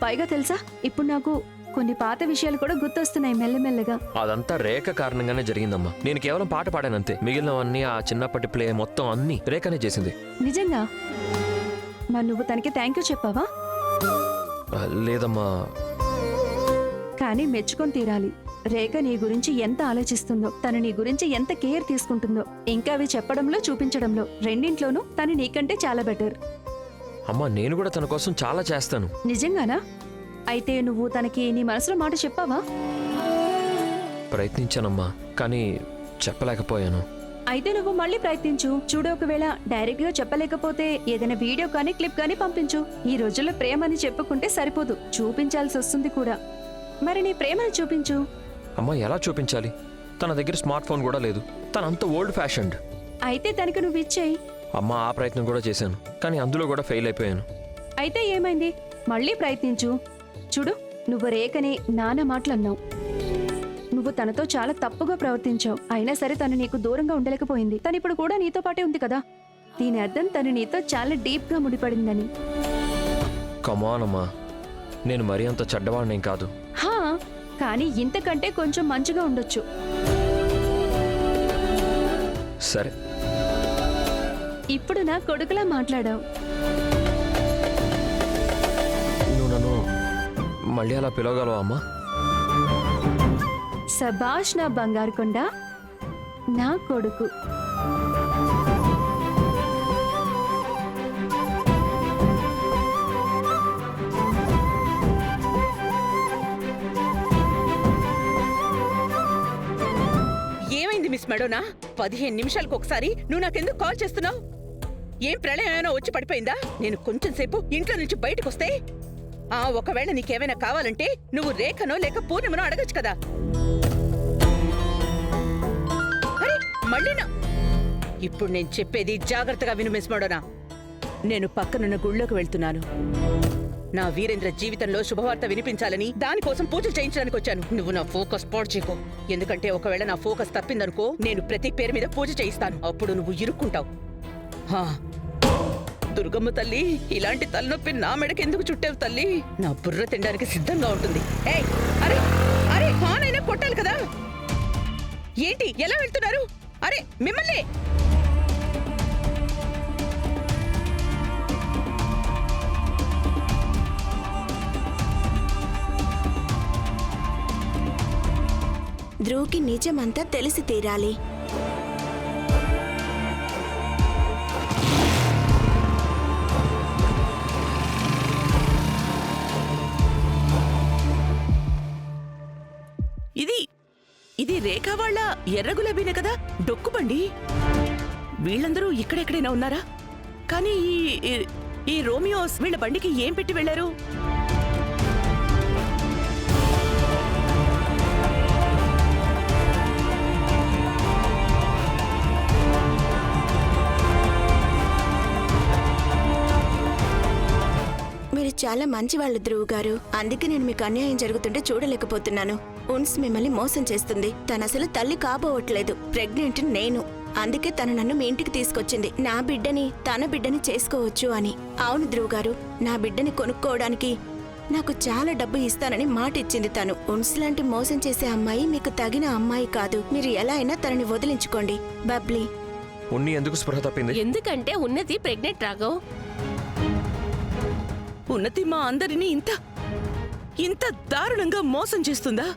పైగా తెలుసా, ఇప్పుడు నాకు కొన్ని పాత విషయాలు కూడా గుర్తొస్తున్నాయి మెల్లమెల్లగా. అదంతా రేఖ కారణంగానే జరిగిందమ్మా. నేను కేవలం పాట పాడానంతే. మిగిలినవన్నీ ఆ చిన్నప్పటి ప్లే మొత్తం అన్నీ రేఖనే చేసింది. నిజంగా? మరి నువ్వు తనకి థ్యాంక్ యూ చెప్పావా? లేదమ్మా. కానీ మెచ్చుకొని తీరాలి. రేఖ నీ గురించి ఎంత ఆలోచిస్తుందో, తను నీ గురించి ఎంత కేర్ తీసుకుంటుందో, ఇంకా అవి చెప్పడంలో చూపించడంలో రెండింట్లోనూ తను నీకంటే చాలా బెటర్. అమ్మా, నేను కూడా తన కోసం చాలా చేస్తాను. నిజంగానా? అయితే నువ్వు తనకి నీ మనసులో మాట చెప్పావా? ప్రయత్నించానమ్మా, కానీ చెప్పలేకపోయాను. అయితే నువ్వు మళ్ళీ ప్రయత్నించు. చూడు, ఒకవేళ డైరెక్ట్ గా చెప్పలేకపోతే ఏదైనా వీడియో కానీ క్లిప్ కానీ పంపించు. ఈ రోజుల్లో ప్రేమని చెప్పుకుంటే సరిపోదు, చూపించాల్సి వస్తుంది కూడా. మరి నీ ప్రేమని చూపించు. అమ్మా, ఎలా చూపించాలి? తన దగ్గర స్మార్ట్ ఫోన్ కూడా లేదు. తనంత ఓల్డ్ ఫ్యాషన్డ్. అయితే తనకి నువ్వు ఇచ్చేయి. అమ్మా, ఆ ప్రయత్నం కూడా చేశాను, కానీ అందులో కూడా ఫెయిల్ అయిపోయాను. అయితే ఏమైంది? మళ్ళీ ప్రయత్నించు. చూడు, నువ్వు రేఖని నాన్న మాటలు అన్నావు. నువ్వు తనతో చాలా తప్పుగా ప్రవర్తించావు. అయినా సరే తను నీకు దూరంగా ఉండలేకపోయింది. తను ఇప్పుడు కూడా నీతో పాటే ఉంది కదా. దీని అర్థం తను నీతో చాలా డీప్ గా ముడిపడిందని. కమాన్ అమ్మా, నేను మరీ అంత చెడ్డవాడినేం కాదు. హా, కానీ ఇంతకంటే కొంచెం మంచిగా ఉండొచ్చు. సరే, ఇప్పుడు నా కొడుకులా మాట్లాడావు. నువ్వు నన్ను మళ్ళీ అలా పిలవగలవా అమ్మా? సబాష్ నా బంగారు కొండ, నా కొడుకు. ఏమైంది మిస్ మెడోనా? 15 నిమిషాలకు ఒకసారి నువ్వు నాకెందుకు కాల్ చేస్తున్నావు? ఏం ప్రళయం ఏమైనా వచ్చి పడిపోయిందా? నేను కొంచెం సేపు ఇంట్లో నుంచి బయటకు వస్తే ఒకవేళ నీకేమైనా కావాలంటే నువ్వు రేఖనో లేక పూర్ణిమనో అడగచ్చు కదా. అరే మళ్ళీనా? ఇప్పుడు నేను చెప్పేది జాగ్రత్తగా విను మిస్ మెడోనా. నేను పక్కనున్న గుళ్ళోకి వెళ్తున్నాను. నా వీరేంద్ర జీవితంలో శుభవార్త వినిపించాలని, దానికోసం పూజలు చేయించడానికి వచ్చాను. నువ్వు నా ఫోకస్ పాడు చేయకు. ఎందుకంటే ఒకవేళ నా ఫోకస్ తప్పిందనుకో, నేను ప్రతి పేరు మీద పూజ చేయిస్తాను. అప్పుడు నువ్వు ఇరుక్కుంటావు. దుర్గమ్మ తల్లి, ఇలాంటి తలనొప్పి నా మెడకెందుకు చుట్టావు తల్లి? నా బుర్ర తినడానికి సిద్ధంగా ఉంటుంది. ఏయ్, అరే అరే, అయినా కొట్టాలి కదా. ఏంటి ఎలా వెళ్తున్నారు? అరే మిమ్మల్ని! ధ్రువుకి నిజమంతా తెలిసి తీరాలి. ఇది రేఖా వాళ్ళ ఎర్ర గులాబీనే కదా, డొక్కుబండి. వీళ్ళందరూ ఇక్కడెక్కడైనా ఉన్నారా? కానీ ఈ రోమియోస్ వీళ్ళ బండికి ఏం పెట్టి వెళ్లారు? మీరు చాలా మంచివాళ్ళు ధ్రువ్ గారు. అందుకే నేను మీకు అన్యాయం జరుగుతుంటే చూడలేకపోతున్నాను. ఉన్స్ మిమ్మల్ని మోసం చేస్తుంది. తను అసలు తల్లి కాబోవట్లేదు. ప్రెగ్నెంట్ నేను. అందుకే తను నన్ను మీ ఇంటికి తీసుకొచ్చింది. నా బిడ్డని తన బిడ్డని చేసుకోవచ్చు అని. అవును ధ్రువ్ గారు, నా బిడ్డని కొనుక్కోవడానికి నాకు చాలా డబ్బు ఇస్తానని మాట ఇచ్చింది తను. ఉన్స్ లాంటి మోసం చేసే అమ్మాయి మీకు తగిన అమ్మాయి కాదు. మీరు ఎలా అయినా తనని వదిలించుకోండి. బబ్లీ. ఉన్ని ఎందుకు స్పృహ తప్పింది? ఎందుకంటే ఉన్నతి ప్రెగ్నెంట్ రాఘవ్. ఉన్నతి మా అందరినీ ఇంత దారుణంగా మోసం చేస్తుందా?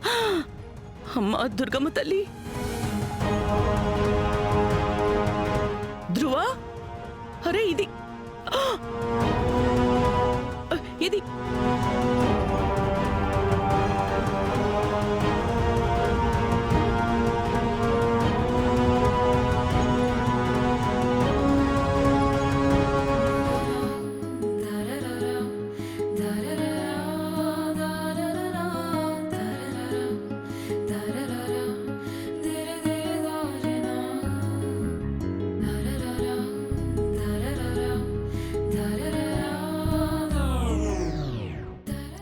అమ్మా దుర్గమ్మ తల్లి. ధ్రువ, అరే ఇది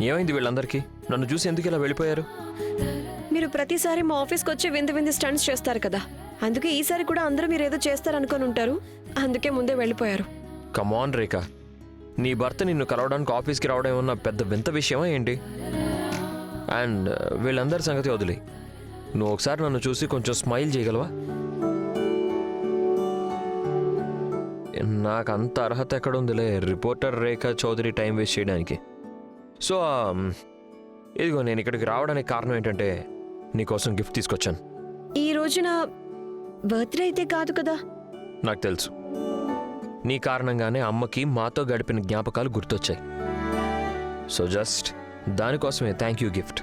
ఏమైంది వీళ్ళందరికీ? నన్ను చూసి ఎందుకు ఇలా వెళ్ళిపోయారు? మీరు ప్రతిసారి మా ఆఫీస్కి వచ్చి వింత స్టంట్స్ చేస్తారు కదా, అందుకే ఈసారి కూడా అందరూ మీరు ఏదో చేస్తారనుకొని ఉంటారు. అందుకే ముందే వెళ్ళిపోయారు. కమాన్ రేఖ, నీ భర్త నిన్ను కలవడానికి ఆఫీస్కి రావడం ఏమన్నా పెద్ద వింత విషయమా ఏంటి? అండ్ వీళ్ళందరి సంగతి వదిలే, నువ్వు ఒకసారి నన్ను చూసి కొంచెం స్మైల్ చేయగలవా? నాకు అంత అర్హత ఎక్కడుందిలే రిపోర్టర్ రేఖ చౌదరి టైం వేస్ట్ చేయడానికి. సో ఇదిగో నేను ఇక్కడికి రావడానికి కారణం ఏంటంటే నీకోసం గిఫ్ట్ తీసుకొచ్చాను. ఈ రోజున బర్త్డే అయితే కాదు కదా. నాకు తెలుసు, నీ కారణంగానే అమ్మకి మాతో గడిపిన జ్ఞాపకాలు గుర్తొచ్చాయి. సో జస్ట్ దానికోసమే thank you gift.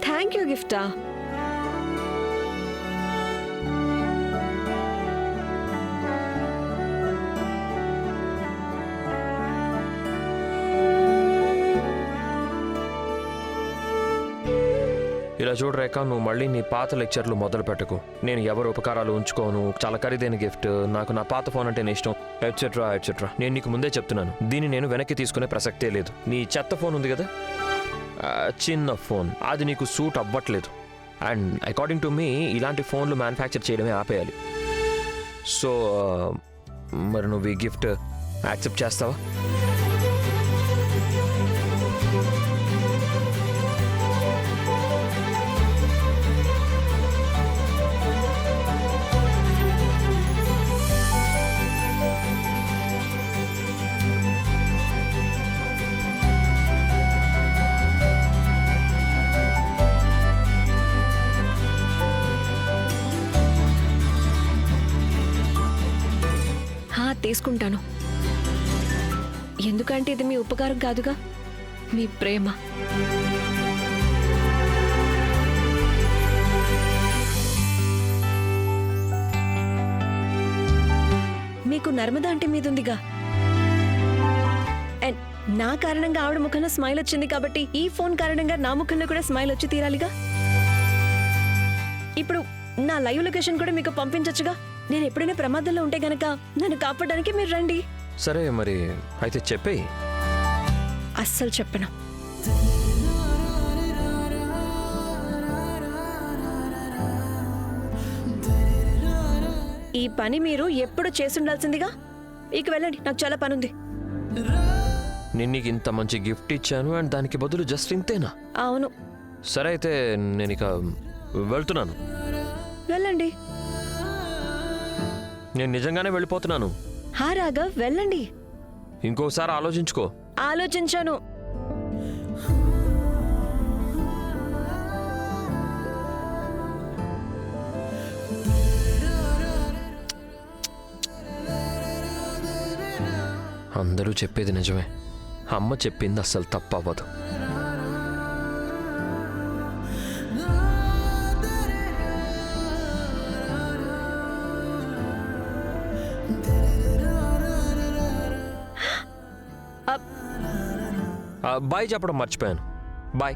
Thank you గిఫ్టా? ఇలా చూడు రేఖ, నువ్వు మళ్ళీ నీ పాత లెక్చర్లు మొదలు పెట్టకు. నేను ఎవరు ఉపకారాలు ఉంచుకోను, చాలా ఖరీదైన గిఫ్ట్, నాకు నా పాత ఫోన్ అంటే ఇష్టం, ఎట్సెట్రా ఎట్సెట్రా. నేను నీకు ముందే చెప్తున్నాను, దీన్ని నేను వెనక్కి తీసుకునే ప్రసక్తే లేదు. నీ చెత్త ఫోన్ ఉంది కదా, చిన్న ఫోన్, అది నీకు సూట్ అవ్వట్లేదు. అండ్ అకార్డింగ్ టు మీ ఇలాంటి ఫోన్లు మ్యానుఫ్యాక్చర్ చేయడమే ఆపేయాలి. సో మరి నువ్వు ఈ గిఫ్ట్ యాక్సెప్ట్ చేస్తావా? తీసుకుంటాను. ఎందుకంటే ఇది మీ ఉపకారం కాదుగా, మీ ప్రేమ. మీకు నర్మదా అంటే మీదుందిగా. అండ్ నా కారణంగా ఆవిడ ముఖంలో స్మైల్ వచ్చింది కాబట్టి ఈ ఫోన్ కారణంగా నా ముఖంలో కూడా స్మైల్ వచ్చి తీరాలిగా. ఇప్పుడు నా లైవ్ లొకేషన్ కూడా మీకు పంపించచ్చుగా. నేను ఎప్పుడైనా ప్రమాదంలో ఉంటే గనక నన్ను కాపాడడానికి మీరు రండి. సరే మరి అయితే చెప్పేయి. అస్సలు చెప్పను. ఈ పని మీరు ఎప్పుడు చేసుండాల్సిందిగా. ఇక వెళ్ళండి, నాకు చాలా పనుంది. నేను నీకు ఇంత మంచి గిఫ్ట్ ఇచ్చాను అండ్ దానికి బదులు జస్ట్ ఇంతేనా? అవును. సరే అయితే నేను ఇక వెళ్తున్నాను. వెళ్ళండి. నేను నిజంగానే వెళ్ళిపోతున్నాను. హా రాఘవ్, వెళ్ళండి. ఇంకోసారి ఆలోచించుకో. ఆలోచించాను. అందరూ చెప్పేది నిజమే, అమ్మ చెప్పింది అస్సలు తప్పవ్వదు. బాయ్ చెప్పడం మర్చిపోయాను. బాయ్.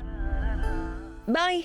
బాయ్.